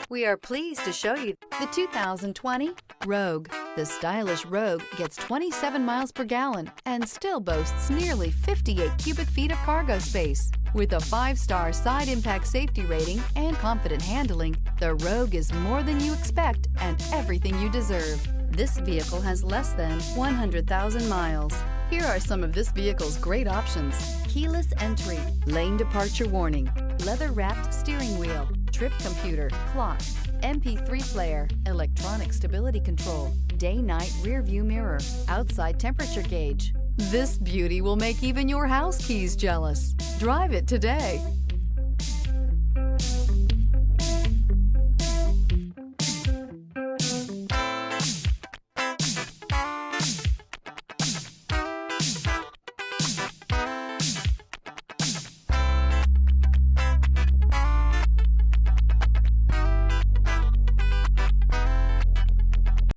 We are pleased to show you the 2020 Rogue. The stylish Rogue gets 27 miles per gallon and still boasts nearly 58 cubic feet of cargo space. With a 5-star side impact safety rating and confident handling, the Rogue is more than you expect and everything you deserve. This vehicle has less than 100,000 miles. Here are some of this vehicle's great options: keyless entry, lane departure warning, leather-wrapped steering wheel, trip computer, clock, MP3 player, electronic stability control, day-night rear view mirror, outside temperature gauge. This beauty will make even your house keys jealous. Drive it today.